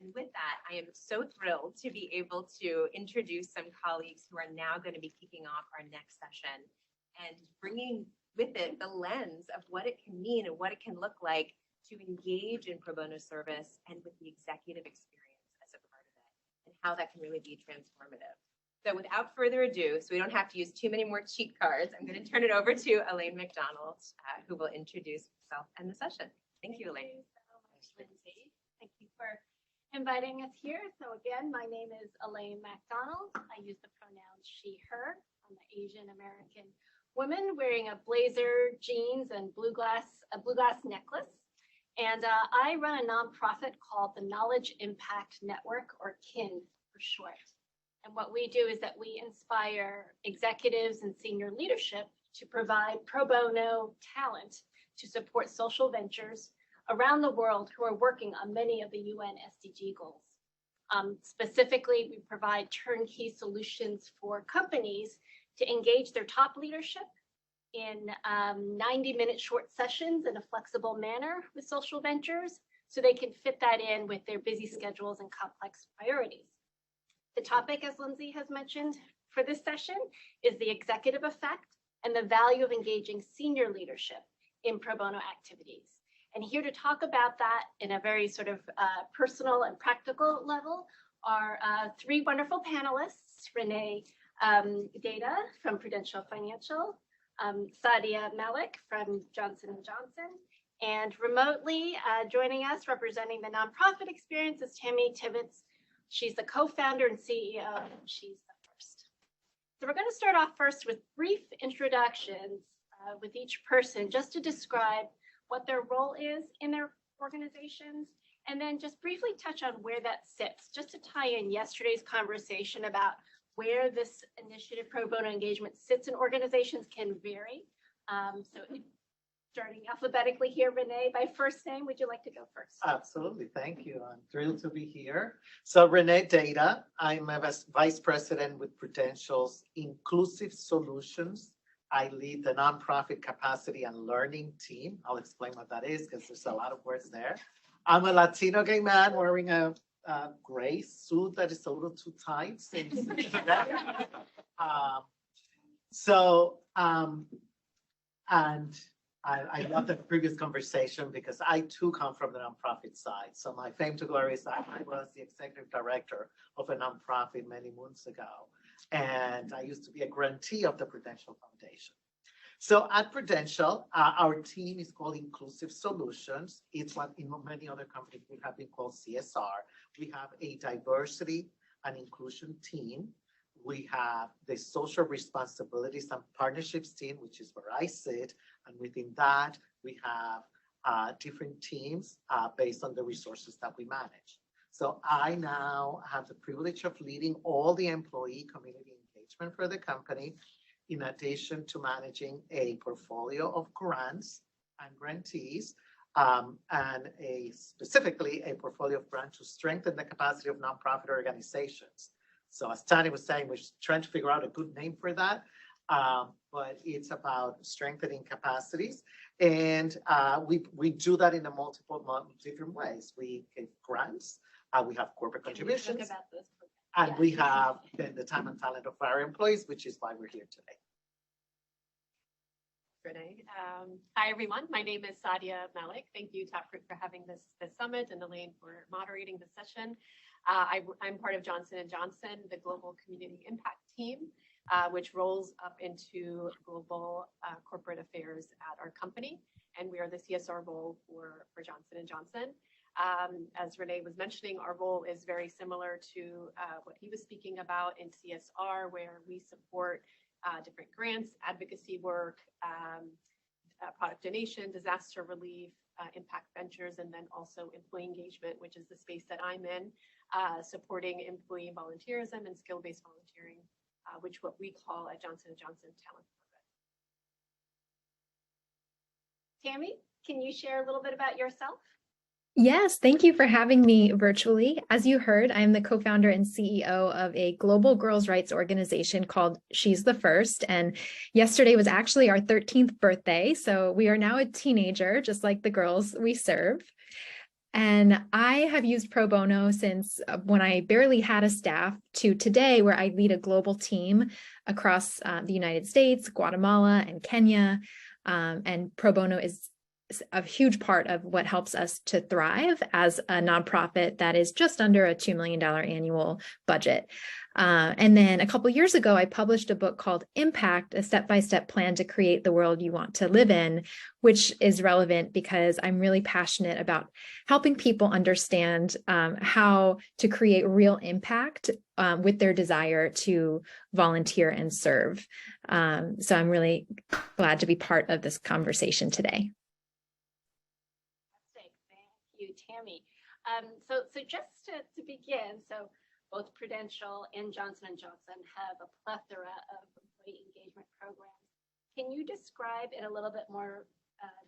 And with that, I am so thrilled to be able to introduce some colleagues who are now going to be kicking off our next session and bringing with it the lens of what it can mean and what it can look like to engage in pro bono service and with the executive experience as a part of it and how that can really be transformative. So without further ado, so we don't have to use too many more cheat cards, I'm going to turn it over to Elaine Macdonald, who will introduce herself and the session. Thank you, Elaine. Thank you so much, Lindsay. Thank you for inviting us here. So again, my name is Elaine Macdonald. I use the pronoun she, her. I'm an Asian American woman wearing a blazer, jeans, and a blue glass necklace. And I run a nonprofit called the Knowledge Impact Network, or KIN for short. And what we do is that we inspire executives and senior leadership to provide pro bono talent to support social ventures around the world who are working on many of the UN SDG goals. Specifically, we provide turnkey solutions for companies to engage their top leadership in 90-minute short sessions in a flexible manner with social ventures so they can fit that in with their busy schedules and complex priorities. The topic, as Lindsay has mentioned for this session, is the executive effect and the value of engaging senior leadership in pro bono activities. And here to talk about that in a very sort of personal and practical level are three wonderful panelists: Rene, Deida from Prudential Financial, Saadia, Malik from Johnson & Johnson, and remotely joining us representing the nonprofit experience is Tammy Tibbetts. She's the co-founder and CEO, and she's the first. So we're going to start off first with brief introductions with each person just to describe what their role is in their organizations, and then just briefly touch on where that sits, just to tie in yesterday's conversation about where this initiative pro bono engagement sits in organizations can vary. Starting alphabetically here, Rene, by first name, would you like to go first? Absolutely, thank you. I'm thrilled to be here. So Rene Deida, I'm a vice president with Prudential's Inclusive Solutions. I lead the nonprofit capacity and learning team. I'll explain what that is because there's a lot of words there. I'm a Latino gay man wearing a gray suit that is a little too tight. And I love the previous conversation because I too come from the nonprofit side. So my fame to glory is that I was the executive director of a nonprofit many moons ago. And I used to be a grantee of the Prudential Foundation. So at Prudential, our team is called Inclusive Solutions. It's what in many other companies we have been called CSR. We have a diversity and inclusion team. We have the social responsibilities and partnerships team, which is where I sit. And within that, we have different teams based on the resources that we manage. So I now have the privilege of leading all the employee community engagement for the company, in addition to managing a portfolio of grants and grantees, and specifically a portfolio of grants to strengthen the capacity of nonprofit organizations. So as Tani was saying, we're trying to figure out a good name for that, but it's about strengthening capacities. And we do that in a multiple different ways. We give grants, we have corporate contributions, and we have the time and talent of our employees, which is why we're here today. Rene. Hi, everyone. My name is Saadia Malik. Thank you, Taproot, for having this summit, and Elaine for moderating the session. I'm part of Johnson & Johnson, the Global Community Impact Team, which rolls up into global corporate affairs at our company. And we are the CSR role for Johnson & Johnson. As Rene was mentioning, our role is very similar to what he was speaking about in CSR, where we support different grants, advocacy work, product donation, disaster relief, impact ventures, and then also employee engagement, which is the space that I'm in, supporting employee volunteerism and skill-based volunteering, which what we call at Johnson & Johnson Talent Program. Tammy, can you share a little bit about yourself? Yes, thank you for having me virtually. As you heard, I'm the co-founder and CEO of a global girls' rights organization called She's the First. And yesterday was actually our 13th birthday. So we are now a teenager, just like the girls we serve. And I have used pro bono since when I barely had a staff to today, where I lead a global team across the United States, Guatemala, and Kenya. And pro bono is a huge part of what helps us to thrive as a nonprofit that is just under a $2 million annual budget. And then a couple years ago, I published a book called Impact, a step-by-step plan to create the world you want to live in, which is relevant because I'm really passionate about helping people understand how to create real impact with their desire to volunteer and serve. So I'm really glad to be part of this conversation today. Thank you, Tammy. So just to begin, so both Prudential and Johnson & Johnson have a plethora of employee engagement programs. Can you describe in a little bit more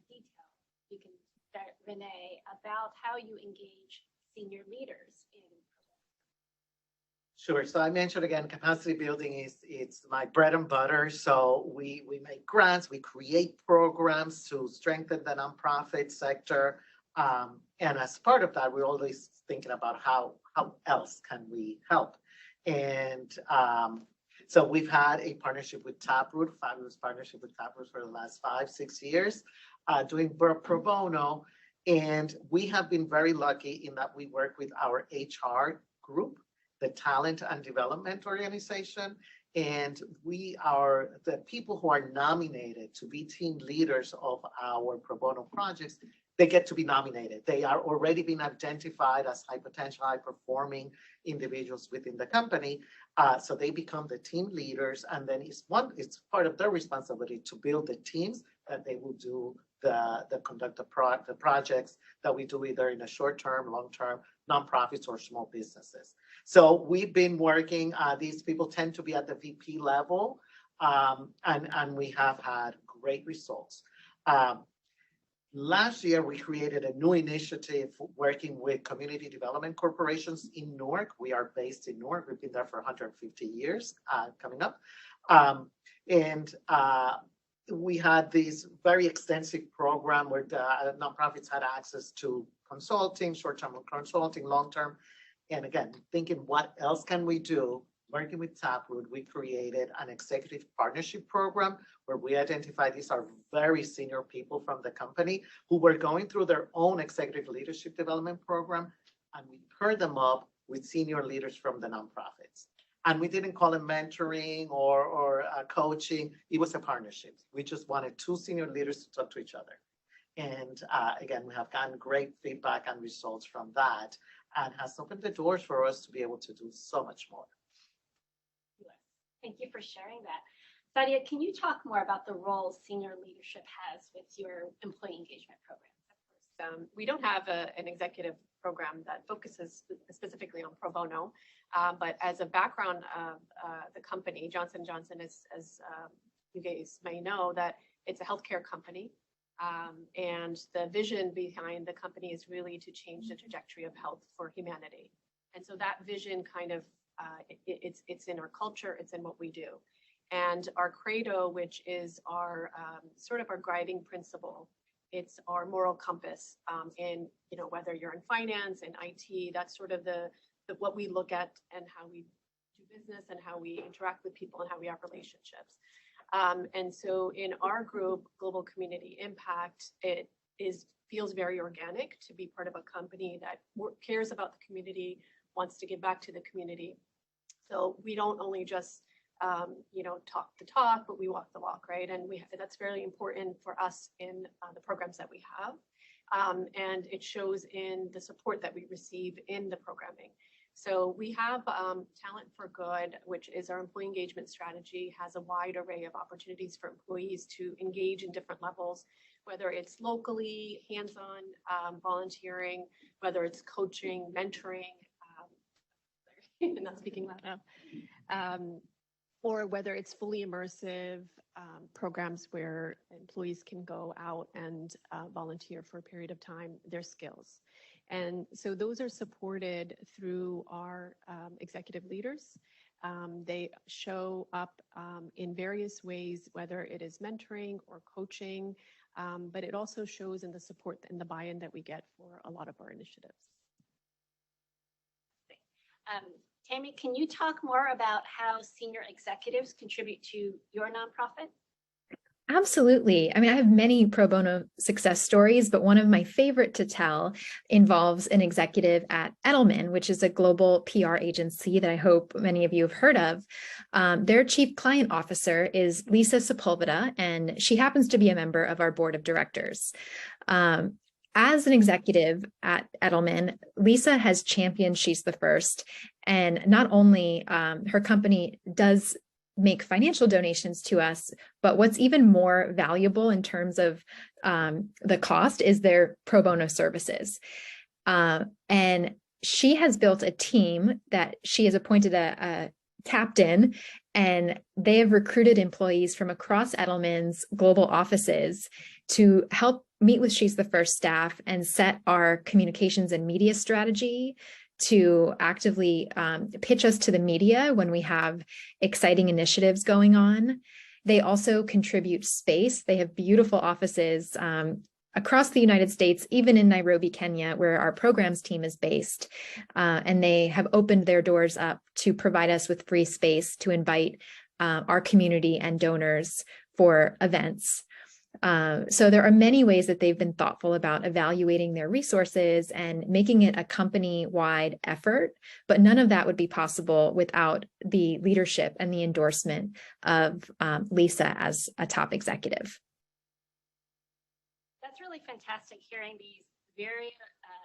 detail, you can start, Rene, about how you engage senior leaders in programs? Sure. So I mentioned again, capacity building it's my bread and butter. So we make grants, we create programs to strengthen the nonprofit sector. And as part of that, we're always thinking about how else can we help. And so we've had a partnership with Taproot, fabulous partnership with Taproot for the last 5-6 years, doing pro bono. And we have been very lucky in that we work with our HR group, the Talent and Development Organization. And we are the people who are nominated to be team leaders of our pro bono projects. They get to be nominated. They are already being identified as high potential, high performing individuals within the company. So they become the team leaders, and then it's part of their responsibility to build the teams that they will do conduct the projects that we do either in a short term, long term, nonprofits or small businesses. So we've been working. These people tend to be at the VP level, and we have had great results. Last year, we created a new initiative working with community development corporations in Newark. We are based in Newark. We've been there for 150 years coming up. We had this very extensive program where the nonprofits had access to consulting, short-term consulting, long-term. And again, thinking what else can we do? Working with Taproot, we created an executive partnership program where we identified these are very senior people from the company who were going through their own executive leadership development program, and we paired them up with senior leaders from the nonprofits. And we didn't call it mentoring or coaching. It was a partnership. We just wanted two senior leaders to talk to each other. And again, we have gotten great feedback and results from that, and has opened the doors for us to be able to do so much more. Thank you for sharing that. Saadia, can you talk more about the role senior leadership has with your employee engagement program? We don't have an executive program that focuses specifically on pro bono, but as a background of the company, Johnson & Johnson is, as you guys may know, that it's a healthcare company, and the vision behind the company is really to change the trajectory of health for humanity. And so that vision kind of it's in our culture, it's in what we do. And our credo, which is our sort of our guiding principle, it's our moral compass in, whether you're in finance and IT, that's sort of the what we look at and how we do business and how we interact with people and how we have relationships. And so in our group, Global Community Impact, it feels very organic to be part of a company that cares about the community, wants to give back to the community. So we don't only just talk the talk, but we walk the walk, right? And that's very important for us in the programs that we have. And it shows in the support that we receive in the programming. So we have Talent for Good, which is our employee engagement strategy, has a wide array of opportunities for employees to engage in different levels, whether it's locally, hands-on volunteering, whether it's coaching, mentoring, not speaking loud enough, or whether it's fully immersive programs where employees can go out and volunteer for a period of time, their skills. And so those are supported through our executive leaders. They show up in various ways, whether it is mentoring or coaching, but it also shows in the support and the buy-in that we get for a lot of our initiatives. Tammy, can you talk more about how senior executives contribute to your nonprofit? Absolutely. I mean, I have many pro bono success stories, but one of my favorite to tell involves an executive at Edelman, which is a global PR agency that I hope many of you have heard of. Their chief client officer is Lisa Sepulveda, and she happens to be a member of our board of directors. As an executive at Edelman, Lisa has championed She's the First, and not only her company does make financial donations to us, but what's even more valuable in terms of the cost is their pro bono services. And she has built a team that she has appointed a captain, and they have recruited employees from across Edelman's global offices to help meet with She's the First staff and set our communications and media strategy, to actively pitch us to the media when we have exciting initiatives going on. They also contribute space. They have beautiful offices across the United States, even in Nairobi, Kenya, where our programs team is based. And they have opened their doors up to provide us with free space to invite our community and donors for events. So there are many ways that they've been thoughtful about evaluating their resources and making it a company-wide effort, but none of that would be possible without the leadership and the endorsement of Lisa as a top executive. That's really fantastic hearing these very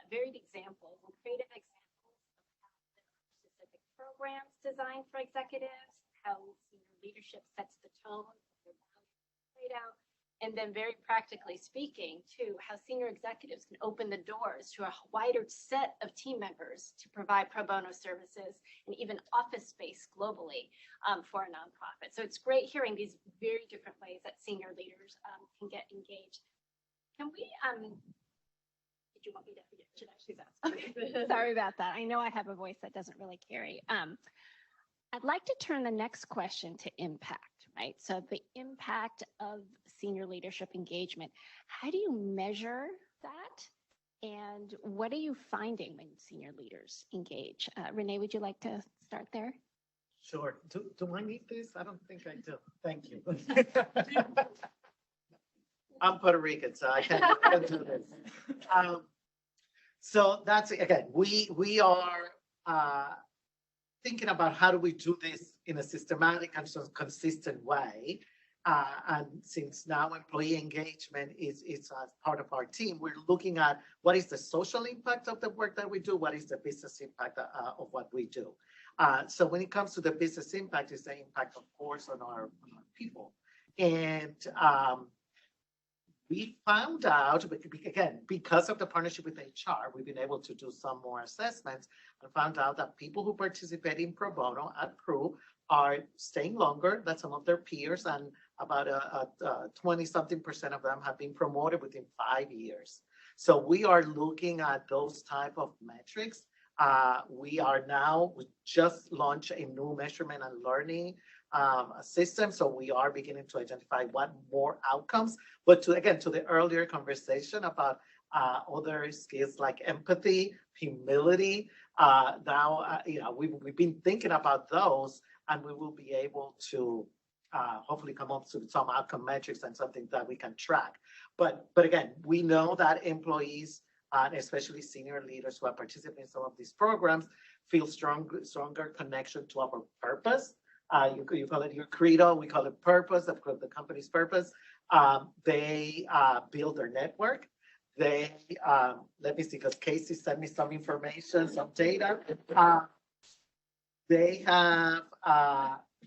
varied examples and creative examples of how there are specific programs designed for executives, how senior leadership sets the tone, their values laid out. And then very practically speaking, too, how senior executives can open the doors to a wider set of team members to provide pro bono services and even office space globally for a nonprofit. So it's great hearing these very different ways that senior leaders can get engaged. Can we, did you want me to, should I do that? Okay. Sorry about that. I know I have a voice that doesn't really carry. I'd like to turn the next question to impact, right? So the impact of senior leadership engagement. How do you measure that? And what are you finding when senior leaders engage? Rene, would you like to start there? Sure. Do I need this? I don't think I do. Thank you. I'm Puerto Rican, so I can't do this. So that's, again, we are thinking about how do we do this in a systematic and consistent way. And since now employee engagement is part of our team, we're looking at what is the social impact of the work that we do, what is the business impact of what we do. So when it comes to the business impact, it's the impact, of course, on our people. And we found out, again, because of the partnership with HR, we've been able to do some more assessments and found out that people who participate in pro bono at Pru are staying longer than some of their peers, and about 20-something% of them have been promoted within 5 years. So we are looking at those type of metrics. We just launched a new measurement and learning system. So we are beginning to identify what more outcomes, but to the earlier conversation about other skills like empathy, humility. We've been thinking about those, and we will be able to hopefully come up with some outcome metrics and something that we can track. But again, we know that employees, especially senior leaders who are participating in some of these programs, feel stronger connection to our purpose. You call it your credo, we call it purpose, of course, the company's purpose. They build their network. They, let me see, because Casey sent me some information, some data.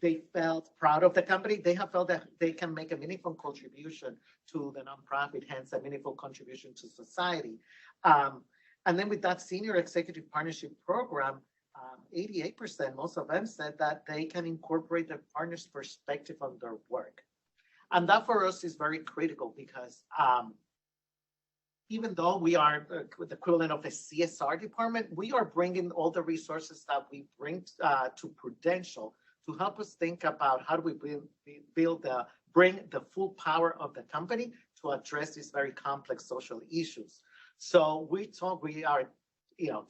They felt proud of the company. They have felt that they can make a meaningful contribution to the nonprofit, hence a meaningful contribution to society. And then with that senior executive partnership program, 88%, most of them said that they can incorporate their partner's perspective on their work. And that for us is very critical because even though we are the equivalent of a CSR department, we are bringing all the resources that we bring to Prudential to help us think about how do we bring the full power of the company to address these very complex social issues. So we are,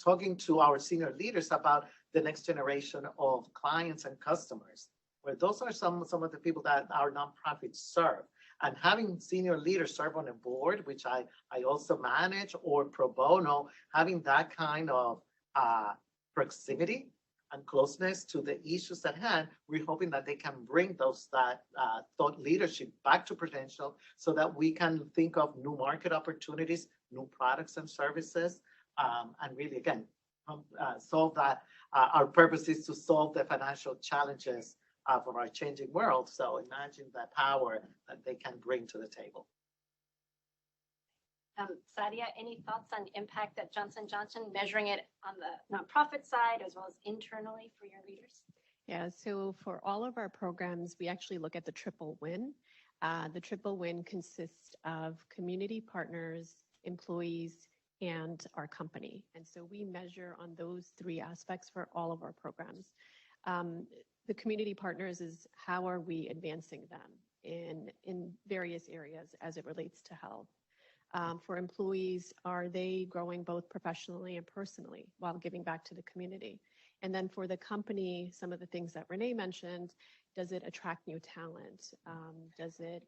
talking to our senior leaders about the next generation of clients and customers, where those are some of the people that our nonprofits serve. And having senior leaders serve on a board, which I also manage, or pro bono, having that kind of proximity and closeness to the issues at hand, we're hoping that they can bring that thought leadership back to Prudential so that we can think of new market opportunities, new products and services, and really, again, solve that. Our purpose is to solve the financial challenges of our changing world. So imagine the power that they can bring to the table. Saadia, any thoughts on impact at Johnson & Johnson, measuring it on the nonprofit side as well as internally for your leaders? Yeah, so for all of our programs, we actually look at the triple win. The triple win consists of community partners, employees, and our company. And so we measure on those three aspects for all of our programs. The community partners is how are we advancing them in various areas as it relates to health. For employees, are they growing both professionally and personally while giving back to the community? And then for the company, some of the things that Rene mentioned, does it attract new talent? Does it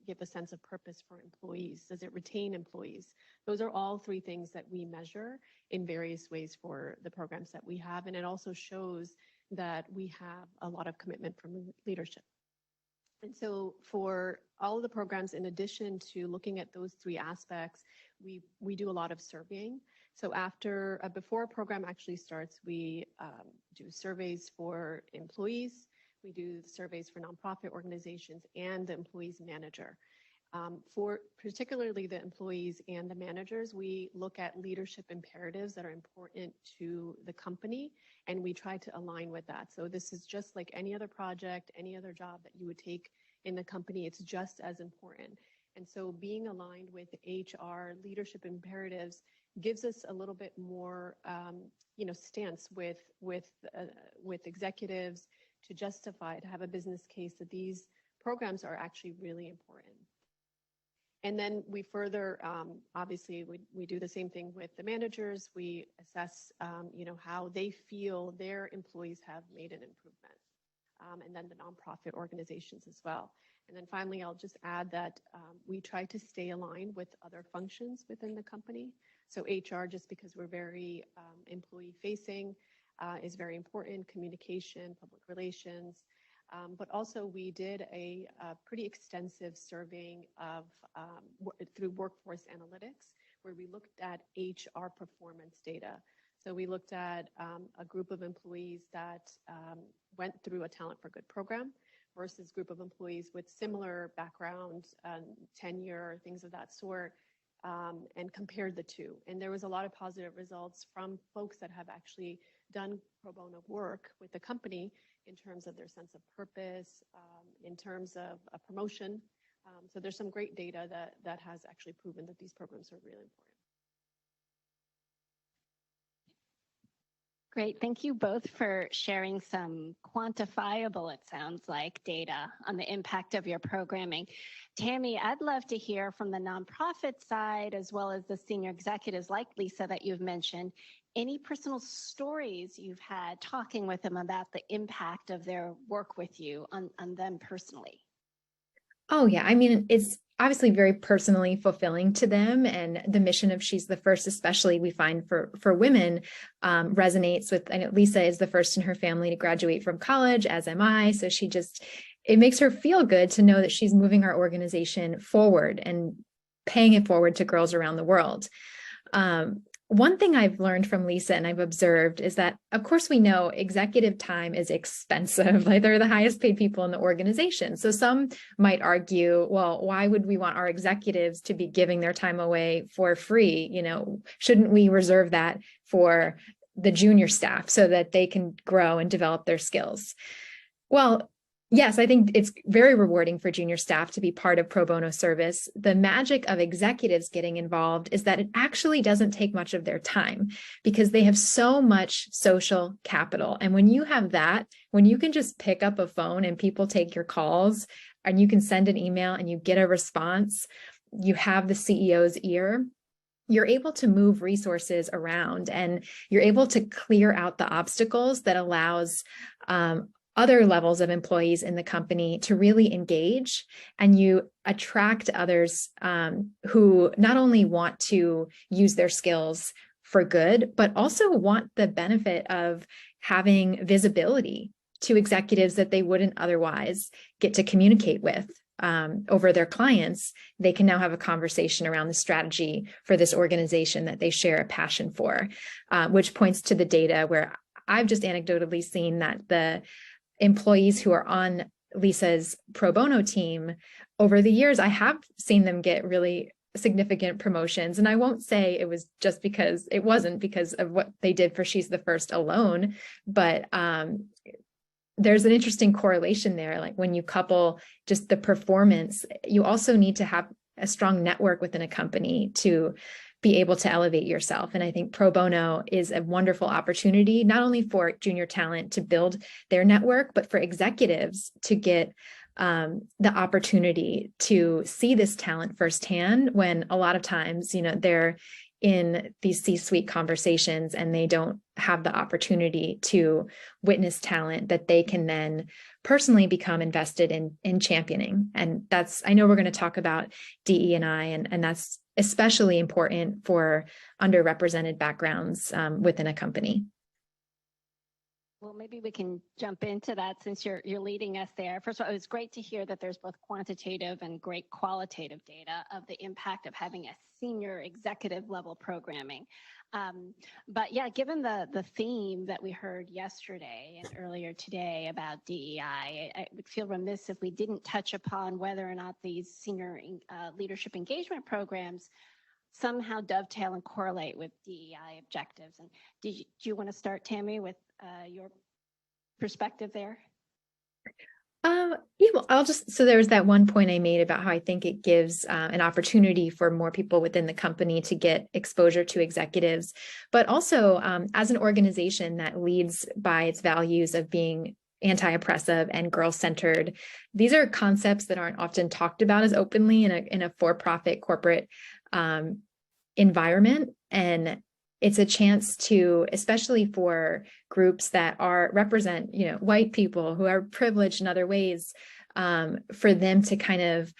give a sense of purpose for employees? Does it retain employees? Those are all three things that we measure in various ways for the programs that we have. And it also shows that we have a lot of commitment from leadership. And so for all of the programs, in addition to looking at those three aspects, we do a lot of surveying. So before a program actually starts, we do surveys for employees, we do surveys for nonprofit organizations and the employees manager. For particularly the employees and the managers, we look at leadership imperatives that are important to the company, and we try to align with that. So this is just like any other project, any other job that you would take in the company, it's just as important. And so being aligned with HR leadership imperatives gives us a little bit more, stance with executives to justify, to have a business case that these programs are actually really important. And then we further, obviously, we do the same thing with the managers. We assess, how they feel their employees have made an improvement. And then the nonprofit organizations as well. And then finally, I'll just add that we try to stay aligned with other functions within the company. So HR, just because we're very employee facing, is very important, communication, public relations. But also we did a pretty extensive surveying of through workforce analytics, where we looked at HR performance data. So we looked at a group of employees that went through a Talent for Good program versus group of employees with similar background, tenure, things of that sort, and compared the two. And there was a lot of positive results from folks that have actually done pro bono work with the company in terms of their sense of purpose, in terms of a promotion. So there's some great data that has actually proven that these programs are really important. Great. Thank you both for sharing some quantifiable, it sounds like, data on the impact of your programming. Tammy, I'd love to hear from the nonprofit side, as well as the senior executives like Lisa that you've mentioned, any personal stories you've had talking with them about the impact of their work with you on them personally. Oh, yeah. I mean, it's obviously very personally fulfilling to them. And the mission of She's the First, especially we find for women, resonates with, I know Lisa is the first in her family to graduate from college, as am I. So it makes her feel good to know that she's moving our organization forward and paying it forward to girls around the world. One thing I've learned from Lisa and I've observed is that, of course, we know executive time is expensive. Like, they're the highest paid people in the organization. So some might argue, well, why would we want our executives to be giving their time away for free? Shouldn't we reserve that for the junior staff so that they can grow and develop their skills? Well, yes, I think it's very rewarding for junior staff to be part of pro bono service. The magic of executives getting involved is that it actually doesn't take much of their time because they have so much social capital. And when you have that, when you can just pick up a phone and people take your calls and you can send an email and you get a response, you have the CEO's ear, you're able to move resources around and you're able to clear out the obstacles that allows other levels of employees in the company to really engage, and you attract others who not only want to use their skills for good, but also want the benefit of having visibility to executives that they wouldn't otherwise get to communicate with over their clients. They can now have a conversation around the strategy for this organization that they share a passion for, which points to the data where I've just anecdotally seen that the employees who are on Lisa's pro bono team over the years, I have seen them get really significant promotions. And I won't say it was just because it wasn't because of what they did for She's the First alone, but there's an interesting correlation there. Like when you couple just the performance, you also need to have a strong network within a company to be able to elevate yourself. And I think pro bono is a wonderful opportunity, not only for junior talent to build their network, but for executives to get the opportunity to see this talent firsthand, when a lot of times, they're in these C-suite conversations and they don't have the opportunity to witness talent that they can then personally become invested in championing. And I know we're going to talk about DE&I, and that's especially important for underrepresented backgrounds within a company. Well, maybe we can jump into that since you're leading us there. First of all, it was great to hear that there's both quantitative and great qualitative data of the impact of having a senior executive level programming. But yeah, given the theme that we heard yesterday and earlier today about DEI, I would feel remiss if we didn't touch upon whether or not these senior leadership engagement programs somehow dovetail and correlate with DEI objectives. And do you want to start, Tammy, with your perspective there? Yeah, well, so there was that one point I made about how I think it gives an opportunity for more people within the company to get exposure to executives, but also as an organization that leads by its values of being anti-oppressive and girl-centered. These are concepts that aren't often talked about as openly in a for-profit corporate environment. And it's a chance to, especially for groups that represent, white people who are privileged in other ways, for them to kind of,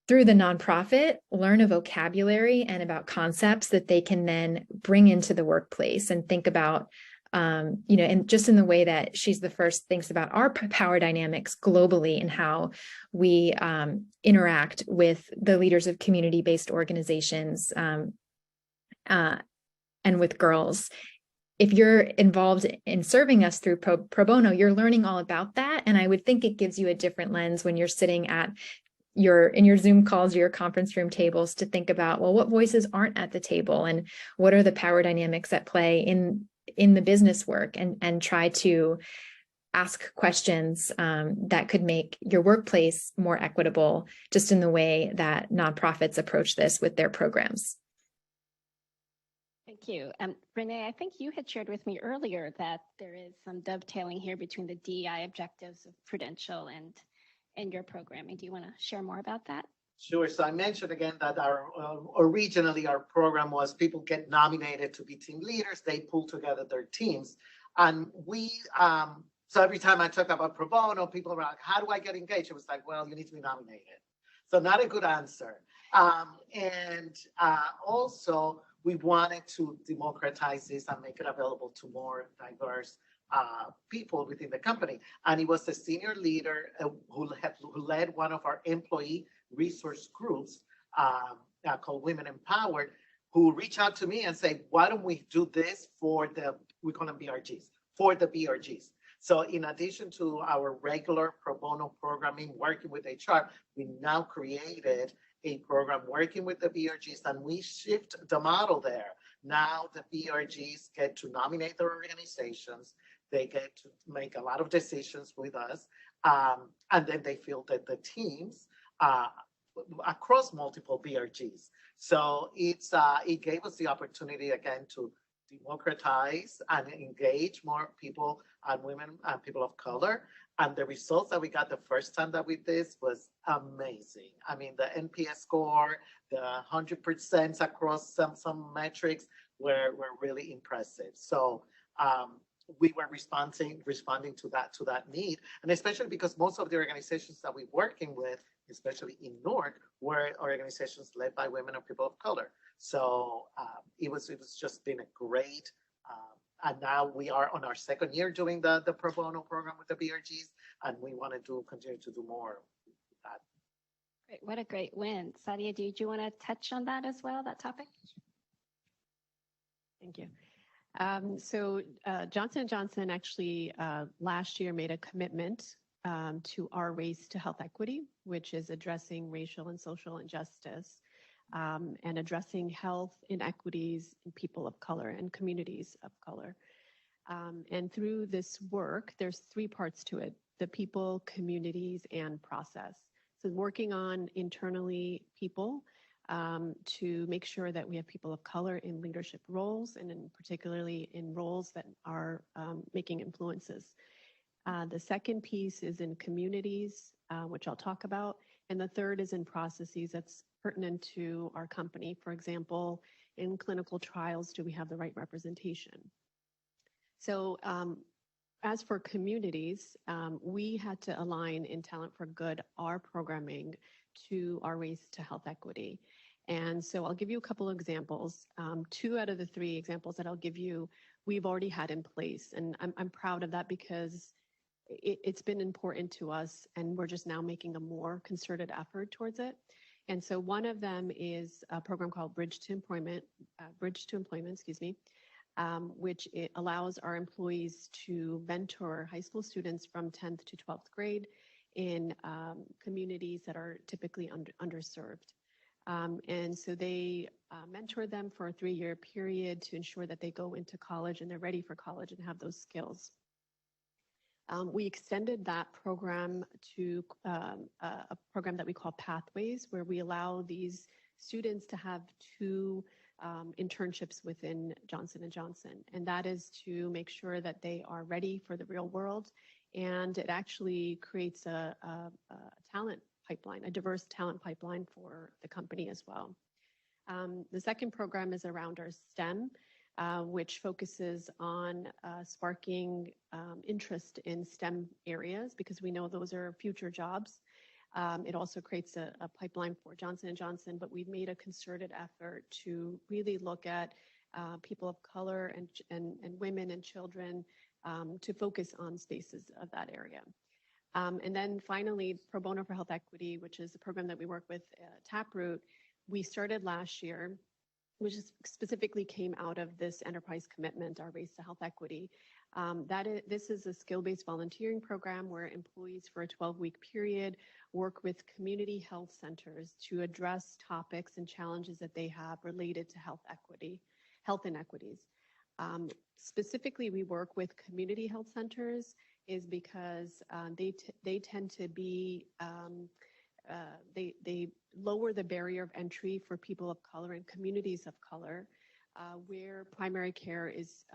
through the nonprofit, learn a vocabulary and about concepts that they can then bring into the workplace and think about, and just in the way that She's the First thinks about our power dynamics globally and how we interact with the leaders of community-based organizations and with girls. If you're involved in serving us through pro bono, you're learning all about that. And I would think it gives you a different lens when you're sitting in your Zoom calls, your conference room tables, to think about, well, what voices aren't at the table and what are the power dynamics at play in the business work, and try to ask questions that could make your workplace more equitable, just in the way that nonprofits approach this with their programs. Thank you. Rene, I think you had shared with me earlier that there is some dovetailing here between the DEI objectives of Prudential and your programming. Do you want to share more about that? Sure. So I mentioned again that originally our program was people get nominated to be team leaders. They pull together their teams. And so every time I talk about pro bono, people were like, how do I get engaged? It was like, well, you need to be nominated. So not a good answer. Also, we wanted to democratize this and make it available to more diverse people within the company. And it was a senior leader who led one of our employee resource groups called Women Empowered, who reached out to me and said, why don't we do this we call them BRGs, for the BRGs. So in addition to our regular pro bono programming, working with HR, we now created a program working with the BRGs, and we shift the model there. Now the BRGs get to nominate their organizations. They get to make a lot of decisions with us. And then they feel that the teams across multiple BRGs. So it gave us the opportunity again to democratize and engage more people and women and people of color. And the results that we got the first time that we did this was amazing. I mean, the NPS score, the 100% across some metrics were really impressive. So we were responding to that need, and especially because most of the organizations that we're working with, especially in Newark, were organizations led by women and people of color. So it was just been a great. And now we are on our second year doing the pro bono program with the BRGs, and we want to continue to do more. Great. What a great win. Saadia, do you want to touch on that as well, that topic? Thank you. So Johnson & Johnson actually last year made a commitment to our Race to Health Equity, which is addressing racial and social injustice and addressing health inequities in people of color and communities of color. And through this work, there's three parts to it: the people, communities, and process. So working on internally people, to make sure that we have people of color in leadership roles, and particularly in roles that are making influences. The second piece is in communities, which I'll talk about. And the third is in processes that's pertinent to our company. For example, in clinical trials, do we have the right representation? So as for communities, we had to align in Talent for Good our programming to our Race to Health Equity. And so I'll give you a couple of examples. Two out of the three examples that I'll give you, we've already had in place. And I'm proud of that because it's been important to us, and we're just now making a more concerted effort towards it. And so one of them is a program called Bridge to Employment, which it allows our employees to mentor high school students from 10th to 12th grade in communities that are typically underserved. And so they mentor them for a 3-year period to ensure that they go into college and they're ready for college and have those skills. We extended that program to a program that we call Pathways, where we allow these students to have 2 internships within Johnson & Johnson. And that is to make sure that they are ready for the real world. And it actually creates a talent pipeline, a diverse talent pipeline for the company as well. The second program is around our STEM, which focuses on sparking interest in STEM areas, because we know those are future jobs. It also creates a pipeline for Johnson & Johnson, but we've made a concerted effort to really look at people of color and women and children to focus on spaces of that area. And then finally, Pro Bono for Health Equity, which is a program that we work with Taproot, we started last year, which specifically came out of this enterprise commitment, our Race to Health Equity. This is a skill-based volunteering program where employees for a 12-week period work with community health centers to address topics and challenges that they have related to health inequities. Specifically, we work with community health centers is because they tend to be, they lower the barrier of entry for people of color and communities of color where primary care is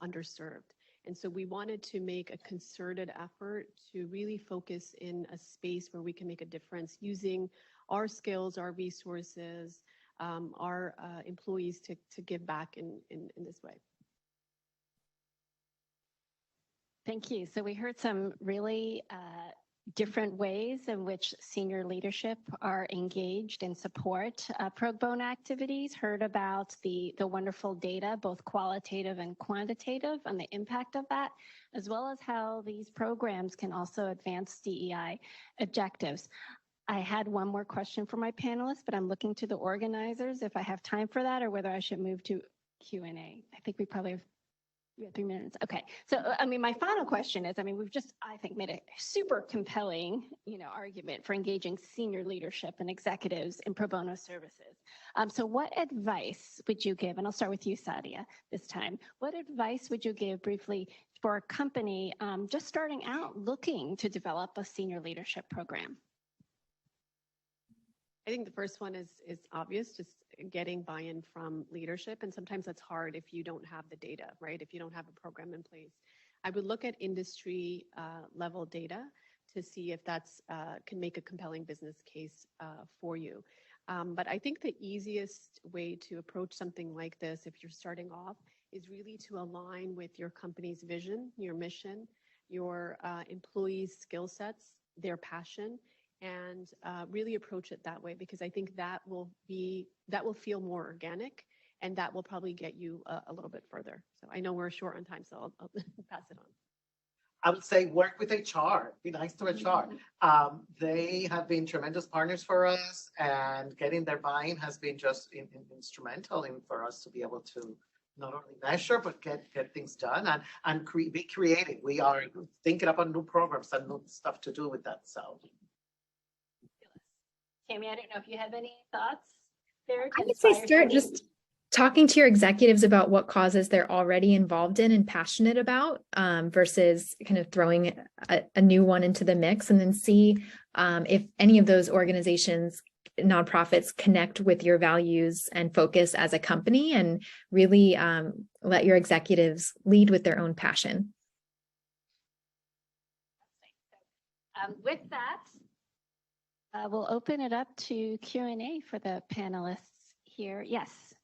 underserved. And so we wanted to make a concerted effort to really focus in a space where we can make a difference using our skills, our resources, our employees to give back in this way. Thank you. So we heard some really different ways in which senior leadership are engaged in support pro bono activities, heard about the wonderful data, both qualitative and quantitative, and the impact of that, as well as how these programs can also advance DEI objectives. I had one more question for my panelists, but I'm looking to the organizers if I have time for that or whether I should move to Q&A. I think we probably have 3 minutes. Okay. So, I mean, my final question is, I mean, we've just, I think, made a super compelling, argument for engaging senior leadership and executives in pro bono services. So what advice would you give, and I'll start with you, Saadia, this time. What advice would you give briefly for a company just starting out looking to develop a senior leadership program? I think the first one is obvious, just getting buy-in from leadership. And sometimes that's hard if you don't have the data, right? If you don't have a program in place. I would look at industry level data to see if that's can make a compelling business case for you. But I think the easiest way to approach something like this, if you're starting off, is really to align with your company's vision, your mission, your employees' skill sets, their passion, and really approach it that way, because I think that will feel more organic, and that will probably get you a little bit further. So I know we're short on time, so I'll pass it on. I would say work with HR, be nice to HR. They have been tremendous partners for us, and getting their buy-in has been just instrumental in for us to be able to not only measure, but get things done and be creative. We are thinking about new programs and new stuff to do with that, so. Tammy, I don't know if you have any thoughts there. I would say inspire start something? just talking to your executives about what causes they're already involved in and passionate about, versus kind of throwing a new one into the mix, and then see if any of those organizations, nonprofits, connect with your values and focus as a company, and really let your executives lead with their own passion. With that, We'll open it up to Q&A for the panelists here. Yes.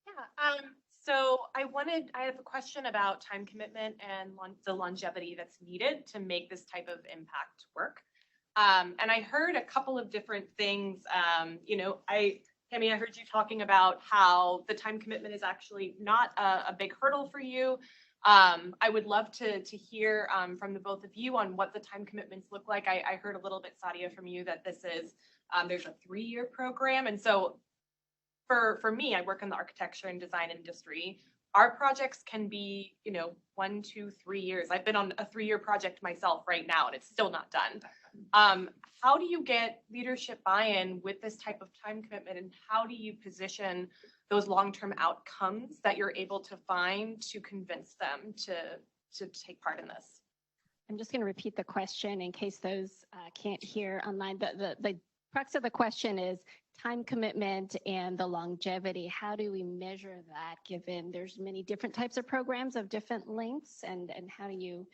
Yeah. So I have a question about time commitment and the longevity that's needed to make this type of impact work. And I heard a couple of different things. Tammy, I heard you talking about how the time commitment is actually not a big hurdle for you. I would love to hear from the both of you on what the time commitments look like. I heard a little bit, Saadia, from you that this is there's a 3-year program, and so for me, I work in the architecture and design industry. Our projects can be 1, 2, 3 years. I've been on a 3-year project myself right now, and it's still not done. How do you get leadership buy-in with this type of time commitment, and how do you position those long-term outcomes that you're able to find to convince them to take part in this? I'm just going to repeat the question in case those can't hear online. The crux of the question is time commitment and the longevity. How do we measure that, given there's many different types of programs of different lengths, and how do you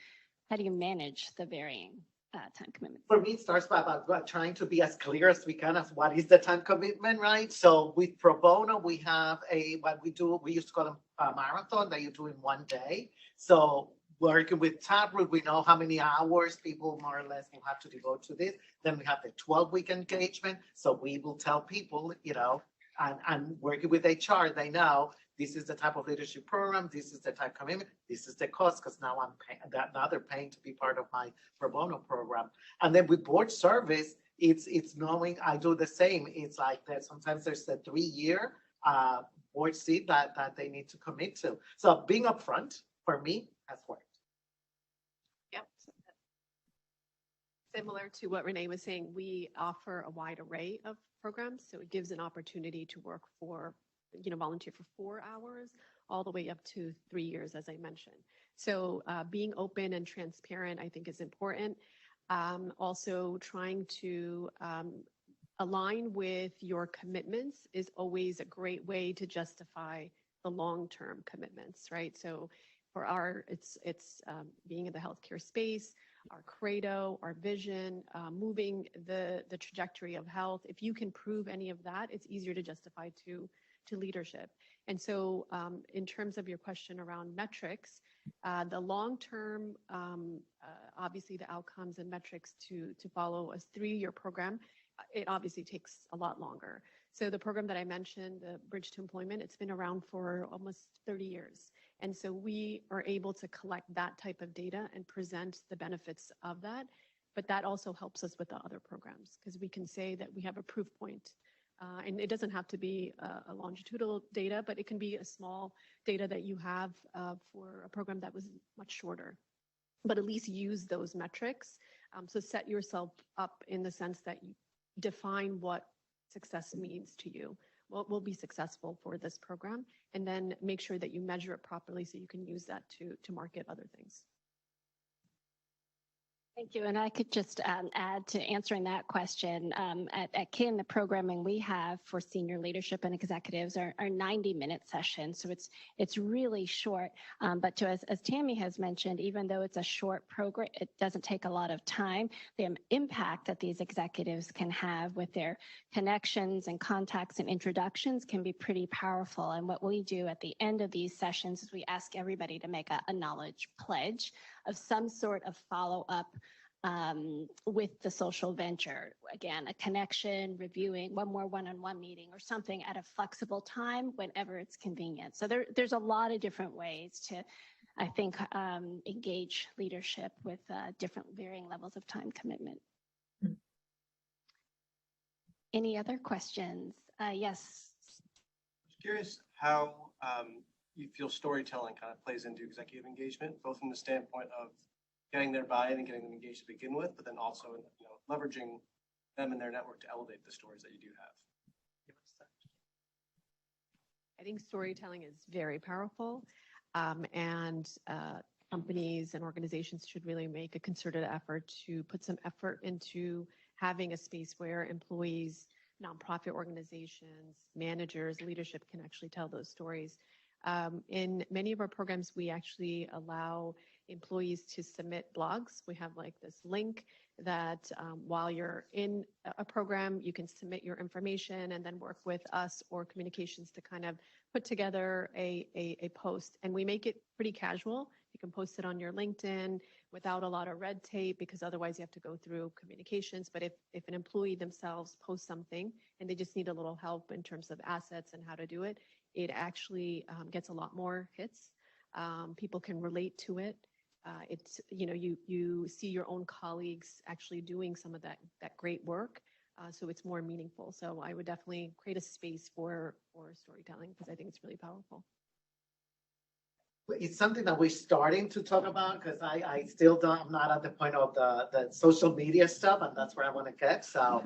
manage the varying time commitment? For me, it starts by trying to be as clear as we can as what is the time commitment, right? So with Pro Bono, we have we used to call them a marathon that you do in one day. So working with Taproot, we know how many hours people more or less will have to devote to this. Then we have the 12-week engagement. So we will tell people, and working with HR, they know this is the type of leadership program, this is the type commitment, this is the cost, because now now they're paying to be part of my Pro Bono program. And then with board service, it's knowing I do the same. It's like that sometimes there's a 3-year board seat that they need to commit to. So being upfront for me has worked. Yep. Similar to what Rene was saying, we offer a wide array of programs. So it gives an opportunity to work for, volunteer for 4 hours, all the way up to 3 years, as I mentioned. So being open and transparent, I think, is important. Also trying to align with your commitments is always a great way to justify the long-term commitments, right? So for it's being in the healthcare space, our credo, our vision, moving the trajectory of health. If you can prove any of that, it's easier to justify to leadership. And so in terms of your question around metrics, the long-term, obviously the outcomes and metrics to follow a 3-year program, it obviously takes a lot longer. So the program that I mentioned, the Bridge to Employment, it's been around for almost 30 years. And so we are able to collect that type of data and present the benefits of that. But that also helps us with the other programs, because we can say that we have a proof point. And it doesn't have to be a longitudinal data, but it can be a small data that you have for a program that was much shorter. But at least use those metrics. So set yourself up in the sense that you define what success means to you. What will be successful for this program, and then make sure that you measure it properly so you can use that to market other things. Thank you. And I could just add to answering that question. At KIN, the programming we have for senior leadership and executives are 90-minute sessions. So it's really short. But as Tammy has mentioned, even though it's a short program, it doesn't take a lot of time. The impact that these executives can have with their connections and contacts and introductions can be pretty powerful. And what we do at the end of these sessions is we ask everybody to make a knowledge pledge of some sort of follow-up with the social venture. Again, a connection, reviewing, one more one-on-one meeting or something at a flexible time whenever it's convenient. So there's a lot of different ways to, I think, engage leadership with different varying levels of time commitment. Mm-hmm. Any other questions? Yes. I was curious how you feel storytelling kind of plays into executive engagement, both from the standpoint of getting their buy-in and getting them engaged to begin with, but then also leveraging them and their network to elevate the stories that you do have. I think storytelling is very powerful, and companies and organizations should really make a concerted effort to put some effort into having a space where employees, nonprofit organizations, managers, leadership can actually tell those stories. In many of our programs, we actually allow employees to submit blogs. We have like this link that while you're in a program, you can submit your information and then work with us or communications to kind of put together a post. And we make it pretty casual. You can post it on your LinkedIn without a lot of red tape, because otherwise you have to go through communications. But if an employee themselves posts something and they just need a little help in terms of assets and how to do it, it actually gets a lot more hits. People can relate to it. It's, you see your own colleagues actually doing some of that great work. So it's more meaningful. So I would definitely create a space for storytelling, because I think it's really powerful. It's something that we're starting to talk about, because I still I'm not at the point of the social media stuff, and that's where I want to get. So,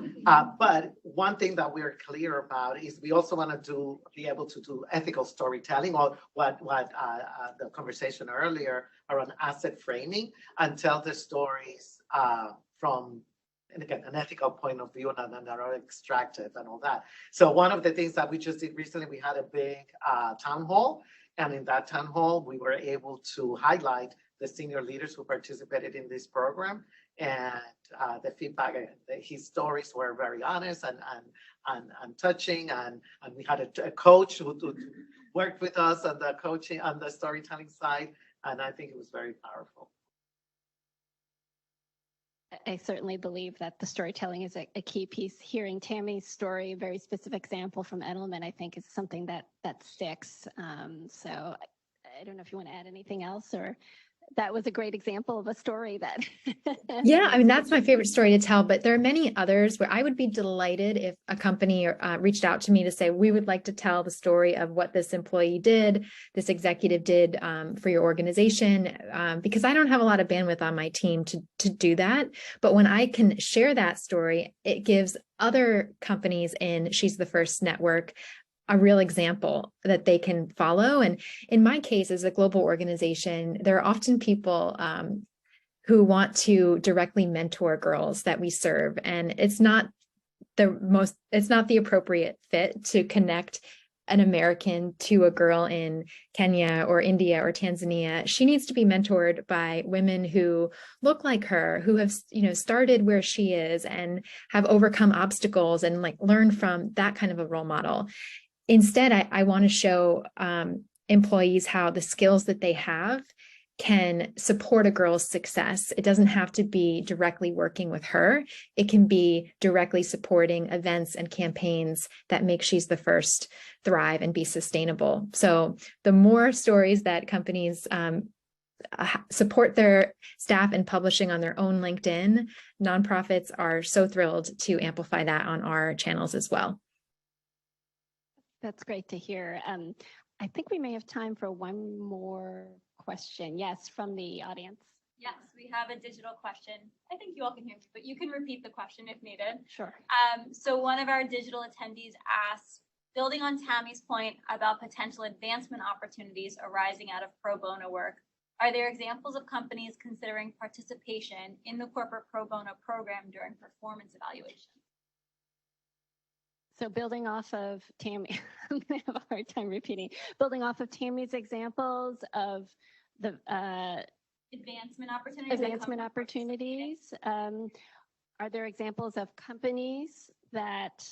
but one thing that we're clear about is we also want to be able to do ethical storytelling, or what the conversation earlier around asset framing, and tell the stories from, and again, an ethical point of view, and that are extractive and all that. So one of the things that we just did recently, we had a big town hall. And in that town hall, we were able to highlight the senior leaders who participated in this program, and the feedback, his stories were very honest and touching. And we had a coach who worked with us on the coaching, on the storytelling side. And I think it was very powerful. I certainly believe that the storytelling is a key piece. Hearing Tammy's story, a very specific example from Edelman, I think is something that sticks. So I don't know if you want to add anything else, or that was a great example of a story that. Yeah, I mean, that's my favorite story to tell, but there are many others where I would be delighted if a company reached out to me to say, we would like to tell the story of what this employee did, this executive did for your organization, because I don't have a lot of bandwidth on my team to do that. But when I can share that story, it gives other companies in She's the First network a real example that they can follow. And in my case, as a global organization, there are often people who want to directly mentor girls that we serve. And it's not the appropriate fit to connect an American to a girl in Kenya or India or Tanzania. She needs to be mentored by women who look like her, who have, started where she is and have overcome obstacles, and like learn from that kind of a role model. Instead, I want to show employees how the skills that they have can support a girl's success. It doesn't have to be directly working with her. It can be directly supporting events and campaigns that make She's the First thrive and be sustainable. So the more stories that companies support their staff in publishing on their own LinkedIn, nonprofits are so thrilled to amplify that on our channels as well. That's great to hear. I think we may have time for one more question. Yes, from the audience. Yes, we have a digital question. I think you all can hear me, but you can repeat the question if needed. Sure. So one of our digital attendees asked, building on Tammy's point about potential advancement opportunities arising out of pro bono work, Are there examples of companies considering participation in the corporate pro bono program during performance evaluation? So building off of Tammy, I'm gonna have a hard time repeating. Building off of Tammy's examples of the Advancement opportunities. that come advancement with opportunities, are there examples of companies that,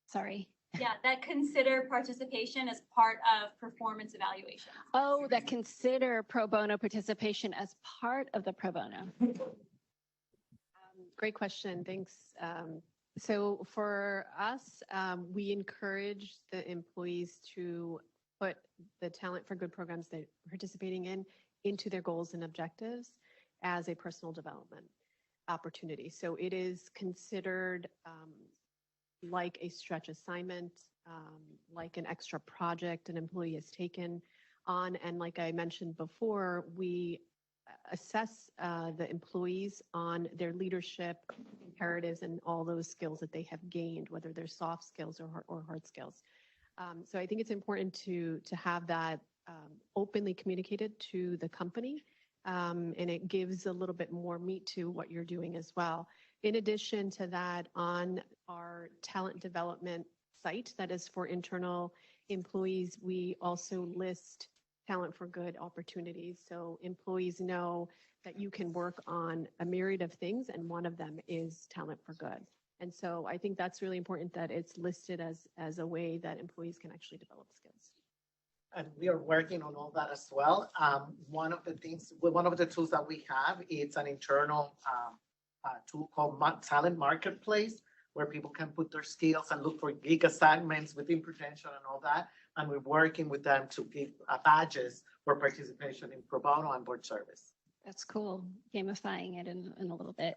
sorry? Yeah, that consider participation as part of performance evaluation. Oh, that consider pro bono participation as part of the pro bono. Great question. Thanks. So for us, we encourage the employees to put the talent for good programs they're participating in into their goals and objectives as a personal development opportunity. So it is considered like a stretch assignment, like an extra project an employee has taken on. And like I mentioned before, we assess the employees on their leadership imperatives and all those skills that they have gained, whether they're soft skills or hard skills. So I think it's important to have that openly communicated to the company, and it gives a little bit more meat to what you're doing as well. In addition to that, on our talent development site that is for internal employees, we also list talent for good opportunities. So employees know that you can work on a myriad of things, and one of them is talent for good. And so I think that's really important that it's listed as a way that employees can actually develop skills. And we are working on all that as well. One of the tools that we have, it's an internal tool called Talent Marketplace, where people can put their skills and look for gig assignments within Prudential and all that. And we're working with them to give badges for participation in pro bono and board service. That's cool. Gamifying it in a little bit.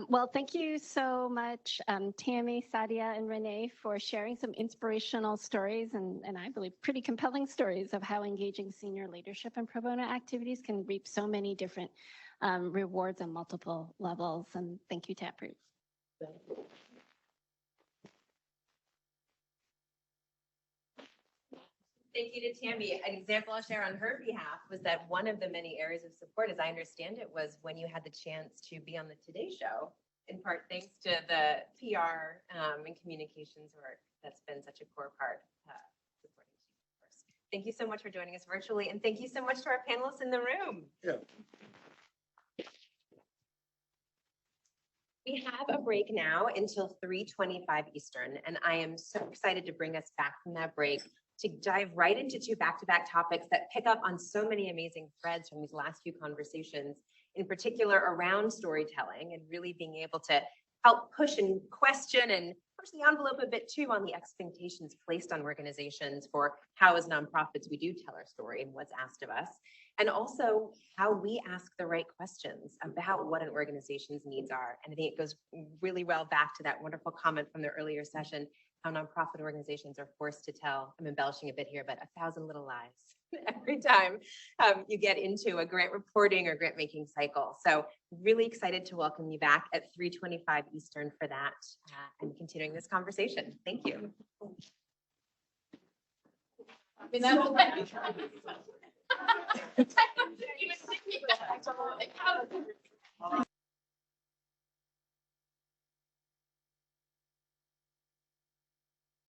Well, thank you so much, Tammy, Saadia, and Rene, for sharing some inspirational stories and I believe pretty compelling stories of how engaging senior leadership and pro bono activities can reap so many different rewards on multiple levels. And thank you, Taproot. Thank you to Tammy. An example I'll share on her behalf was that one of the many areas of support, as I understand it, was when you had the chance to be on the Today Show, in part thanks to the PR and communications work that's been such a core part supporting you, of course. Thank you so much for joining us virtually, and thank you so much to our panelists in the room. Yeah. We have a break now until 3:25 Eastern, and I am so excited to bring us back from that break to dive right into two back-to-back topics that pick up on so many amazing threads from these last few conversations, in particular around storytelling and really being able to help push and question and push the envelope a bit too on the expectations placed on organizations for how as nonprofits we do tell our story and what's asked of us, and also how we ask the right questions about what an organization's needs are. And I think it goes really well back to that wonderful comment from the earlier session, how nonprofit organizations are forced to tell, I'm embellishing a bit here, but 1,000 little lies every time you get into a grant reporting or grant making cycle. So really excited to welcome you back at 3:25 Eastern for that and continuing this conversation. Thank you. I mean, that's